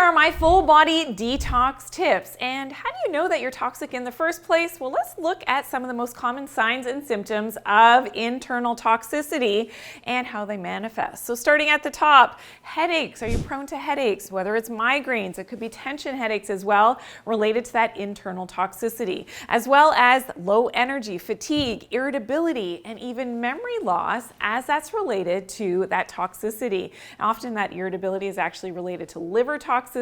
are my full body detox tips. And how do you know that you're toxic in the first place? Well, let's look at some of the most common signs and symptoms of internal toxicity and how they manifest. So starting at the top, headaches. Are you prone to headaches? Whether it's migraines, it could be tension headaches as well, related to that internal toxicity, as well as low energy, fatigue, irritability, and even memory loss, as that's related to that toxicity. Often that irritability is actually related to liver toxicity,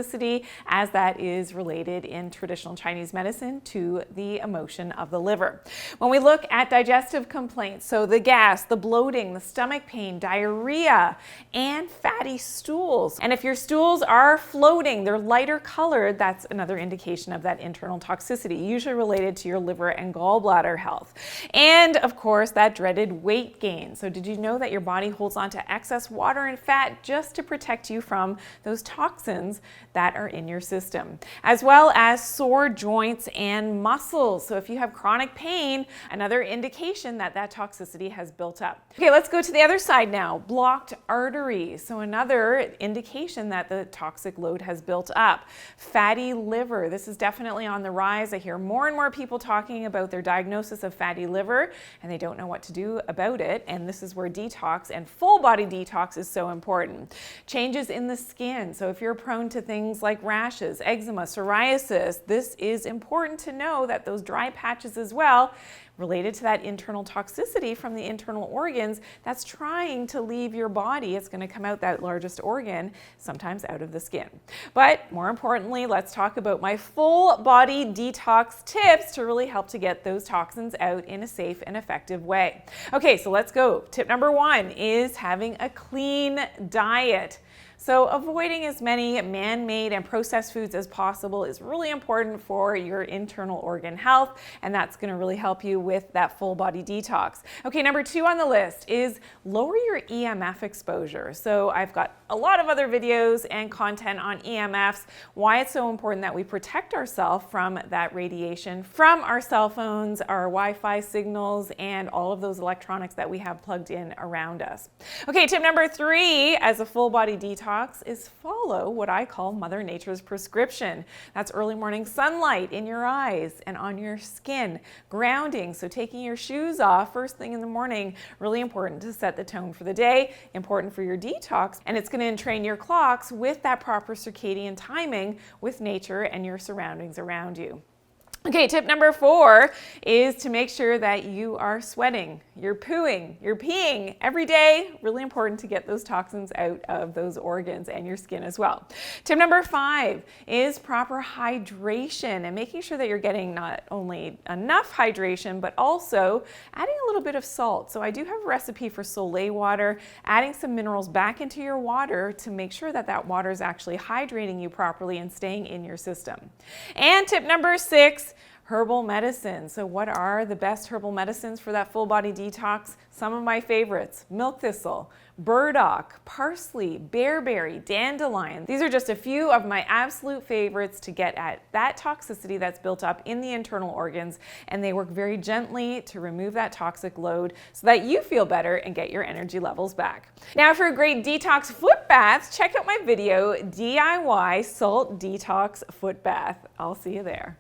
as that is related in traditional Chinese medicine to the emotion of the liver. When we look at digestive complaints, so the gas, the bloating, the stomach pain, diarrhea, and fatty stools. And if your stools are floating, they're lighter colored, that's another indication of that internal toxicity, usually related to your liver and gallbladder health. And of course, that dreaded weight gain. So did you know that your body holds on to excess water and fat just to protect you from those toxins that are in your system, as well as sore joints and muscles. So if you have chronic pain, another indication that that toxicity has built up. Okay, let's go to the other side now. Blocked arteries. So another indication that the toxic load has built up. Fatty liver. This is definitely on the rise. I hear more and more people talking about their diagnosis of fatty liver and they don't know what to do about it. And this is where detox and full body detox is so important. Changes in the skin. So if you're prone to things like rashes, eczema, psoriasis, this is important to know that those dry patches as well, related to that internal toxicity from the internal organs that's trying to leave your body. It's going to come out that largest organ, sometimes out of the skin. But more importantly, let's talk about my full body detox tips to really help to get those toxins out in a safe and effective way. Okay, so let's go. Tip number 1 is having a clean diet. So avoiding as many man-made and processed foods as possible is really important for your internal organ health, and that's going to really help you with that full body detox. Okay, number 2 on the list is lower your EMF exposure. So I've got a lot of other videos and content on EMFs, why it's so important that we protect ourselves from that radiation from our cell phones, our Wi-Fi signals, and all of those electronics that we have plugged in around us. Okay, tip number 3 as a full body detox is follow what I call Mother Nature's prescription. That's early morning sunlight in your eyes and on your skin, grounding, so taking your shoes off first thing in the morning, really important to set the tone for the day, important for your detox, and it's going to entrain your clocks with that proper circadian timing with nature and your surroundings around you. Okay, tip number 4 is to make sure that you are sweating, you're pooing, you're peeing every day. Really important to get those toxins out of those organs and your skin as well. Tip number 5 is proper hydration and making sure that you're getting not only enough hydration, but also adding a little bit of salt. So I do have a recipe for Soleil water, adding some minerals back into your water to make sure that that water is actually hydrating you properly and staying in your system. And tip number 6, herbal medicines. So what are the best herbal medicines for that full body detox? Some of my favorites: milk thistle, burdock, parsley, barberry, dandelion. These are just a few of my absolute favorites to get at that toxicity that's built up in the internal organs, and they work very gently to remove that toxic load so that you feel better and get your energy levels back. Now for a great detox foot bath, check out my video, DIY Salt Detox Foot Bath. I'll see you there.